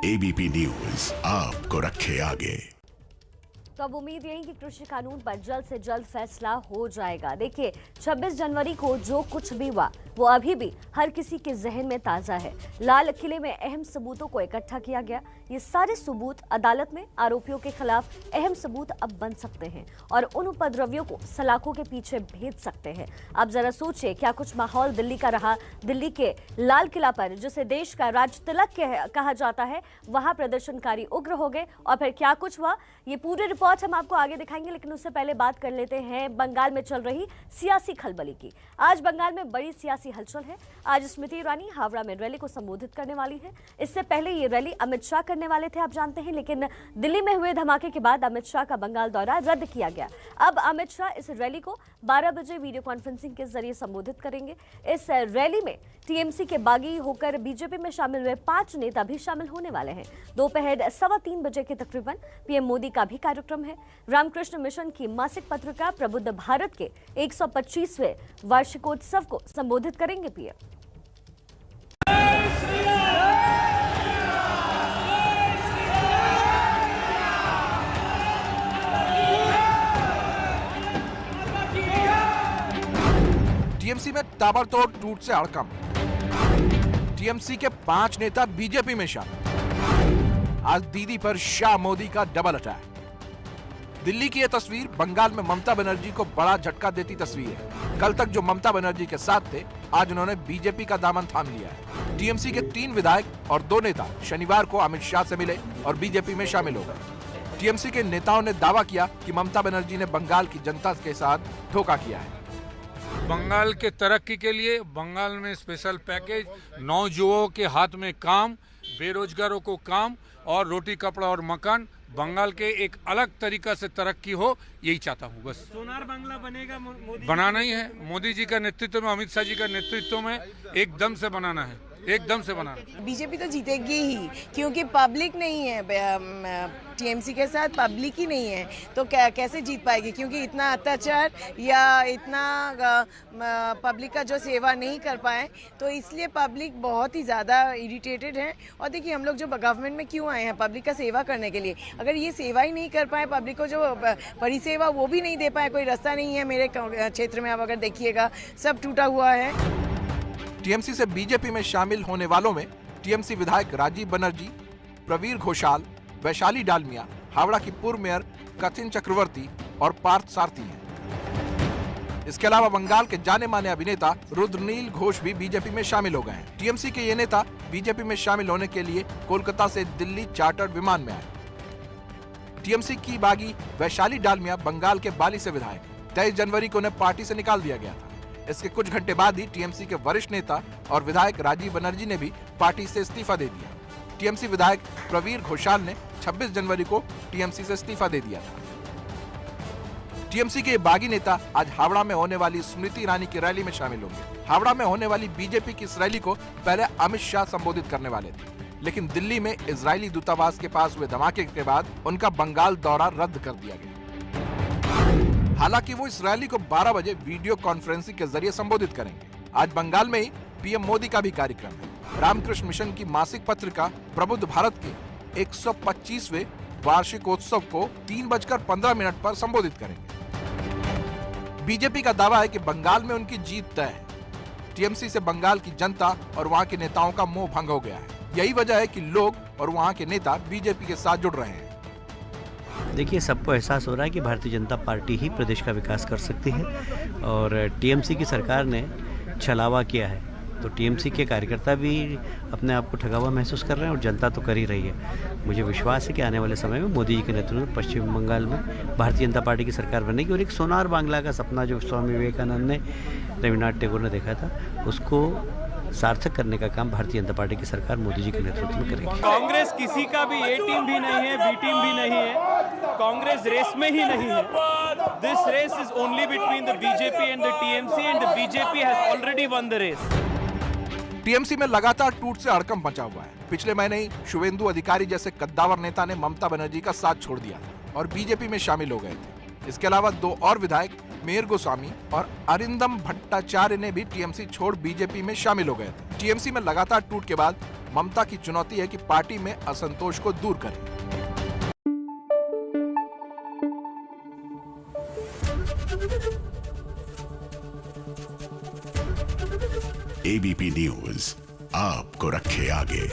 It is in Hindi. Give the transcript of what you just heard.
एबीपी न्यूज आपको रखे आगे। तो अब उम्मीद यही कि कृषि कानून पर जल्द से जल्द फैसला हो जाएगा। देखिए 26 जनवरी को जो कुछ भी हुआ वो अभी भी हर किसी के जहन में ताजा है। लाल किले में अहम सबूतों को इकट्ठा किया गया। ये सारे सबूत अदालत में आरोपियों के खिलाफ अहम सबूत अब बन सकते हैं और उन उपद्रवियों को सलाखों के पीछे भेज सकते हैं। अब जरा सोचिए क्या कुछ माहौल दिल्ली का रहा। दिल्ली के लाल किला पर जिसे देश का राज तिलक कहा जाता है, वहां प्रदर्शनकारी उग्र हो गए और फिर क्या कुछ हुआ ये पूरी रिपोर्ट हम आपको आगे दिखाएंगे। लेकिन उससे पहले बात कर लेते हैं बंगाल में चल रही सियासी खलबली की। आज बंगाल में बड़ी सियासी हलचल है। आज स्मृति ईरानी हावड़ा में रैली को संबोधित करने वाली है। इससे पहले ये रैली अमित शाह करने वाले थे, आप जानते हैं, लेकिन दिल्ली में हुए धमाके के बाद अमित शाह का बंगाल दौरा रद्द किया गया। अब अमित शाह इस रैली को 12 बजे वीडियो कॉन्फ्रेंसिंग के जरिए संबोधित करेंगे। इस रैली में टीएमसी के बागी होकर बीजेपी में शामिल हुए 5 नेता भी शामिल होने वाले हैं। दोपहर 3:15 बजे के तकरीबन पीएम मोदी का भी कार्यक्रम है। रामकृष्ण मिशन की मासिक पत्रिका प्रबुद्ध भारत के 125वें वार्षिकोत्सव को संबोधित करेंगे पीएम। टीएमसी में ताबड़तोड़ टूट से हड़कंप। टीएमसी के 5 नेता बीजेपी में शामिल। आज दीदी पर शाह मोदी का डबल अटैक। दिल्ली की यह तस्वीर बंगाल में ममता बनर्जी को बड़ा झटका देती तस्वीर है। कल तक जो ममता बनर्जी के साथ थे, आज उन्होंने बीजेपी का दामन थाम लिया है। टीएमसी के 3 विधायक और 2 नेता शनिवार को अमित शाह से मिले और बीजेपी में शामिल हो गए। टीएमसी के नेताओं ने दावा किया कि ममता बनर्जी ने बंगाल की जनता के साथ धोखा किया है। बंगाल के तरक्की के लिए बंगाल में स्पेशल पैकेज, नौजुवानों के हाथ में काम, बेरोजगारों को काम और रोटी कपड़ा और मकान, बंगाल के एक अलग तरीका से तरक्की हो, यही चाहता हूँ बस। सोनार बांग्ला बनेगा मोदी, बनाना ही है। मोदी जी का नेतृत्व में, अमित शाह जी का नेतृत्व में एकदम से बनाना है, एकदम से बनाना। बीजेपी तो जीतेगी ही, क्योंकि पब्लिक नहीं है टीएमसी के साथ, पब्लिक ही नहीं है तो कैसे जीत पाएगी, क्योंकि इतना अत्याचार या इतना पब्लिक का जो सेवा नहीं कर पाए, तो इसलिए पब्लिक बहुत ही ज़्यादा इरिटेटेड है। और देखिए हम लोग जो गवर्नमेंट में क्यों आए हैं, पब्लिक का सेवा करने के लिए। अगर ये सेवा ही नहीं कर पाए, पब्लिक को जो परिसेवा वो भी नहीं दे पाए, कोई रास्ता नहीं है मेरे क्षेत्र में। अब अगर देखिएगा सब टूटा हुआ है। टीएमसी से बीजेपी में शामिल होने वालों में टीएमसी विधायक राजीव बनर्जी, प्रवीर घोषाल, वैशाली डालमिया, हावड़ा की पूर्व मेयर कथिन चक्रवर्ती और पार्थ सारथी हैं। इसके अलावा बंगाल के जाने माने अभिनेता रुद्रनील घोष भी बीजेपी में शामिल हो गए हैं। टीएमसी के ये नेता बीजेपी में शामिल होने के लिए कोलकाता से दिल्ली चार्टर्ड विमान में आए। टीएमसी की बागी वैशाली डालमिया बंगाल के बाली से विधायक, 23 जनवरी को उन्हें पार्टी से निकाल दिया गया था। इसके कुछ घंटे बाद ही टीएमसी के वरिष्ठ नेता और विधायक राजीव बनर्जी ने भी पार्टी से इस्तीफा दे दिया। टीएमसी विधायक प्रवीर घोषाल ने 26 जनवरी को टीएमसी से इस्तीफा दे दिया था। टीएमसी के बागी नेता आज हावड़ा में होने वाली स्मृति ईरानी की रैली में शामिल होंगे। हावड़ा में होने वाली बीजेपी की इस रैली को पहले अमित शाह संबोधित करने वाले थे, लेकिन दिल्ली में इजरायली दूतावास के पास हुए धमाके के बाद उनका बंगाल दौरा रद्द कर दिया गया। हालांकि वो इस रैली को 12 बजे वीडियो कॉन्फ्रेंसिंग के जरिए संबोधित करेंगे। आज बंगाल में ही पीएम मोदी का भी कार्यक्रम है। रामकृष्ण मिशन की मासिक पत्रिका प्रबुद्ध भारत के 125वें वार्षिकोत्सव को 3:15 पर संबोधित करेंगे। बीजेपी का दावा है कि बंगाल में उनकी जीत तय है। टीएमसी से बंगाल की जनता और वहां के नेताओं का मोह भंग हो गया है। यही वजह है कि लोग और वहां के नेता बीजेपी के साथ जुड़ रहे हैं। देखिए सबको एहसास हो रहा है कि भारतीय जनता पार्टी ही प्रदेश का विकास कर सकती है और टीएमसी की सरकार ने छलावा किया है, तो टीएमसी के कार्यकर्ता भी अपने आप को ठगा हुआ महसूस कर रहे हैं और जनता तो कर ही रही है। मुझे विश्वास है कि आने वाले समय में मोदी जी के नेतृत्व में पश्चिम बंगाल में भारतीय जनता पार्टी की सरकार बनेगी और एक सोनार बांग्ला का सपना जो स्वामी विवेकानंद ने, रविन्द्रनाथ टैगोर ने देखा था, उसको सार्थक करने का काम भारतीय जनता पार्टी की सरकार मोदी जी के नेतृत्व में करेगी। कांग्रेस किसी का भी ए टीम भी नहीं है, बी टीम भी नहीं है, कांग्रेस रेस में ही नहीं है। This race is only between the BJP and the TMC and the BJP has already won the race. TMC में लगातार टूट से हड़कंप मचा हुआ है। पिछले महीने ही शुवेंदु अधिकारी जैसे कद्दावर नेता ने ममता बनर्जी का साथ छोड़ दिया था और बीजेपी में शामिल हो गए थे। इसके अलावा 2 और विधायक मेयर गोस्वामी और अरिंदम भट्टाचार्य ने भी टीएमसी छोड़ बीजेपी में शामिल हो गए थे। टीएमसी में लगातार टूट के बाद ममता की चुनौती है कि पार्टी में असंतोष को दूर करें। एबीपी न्यूज आपको रखे आगे।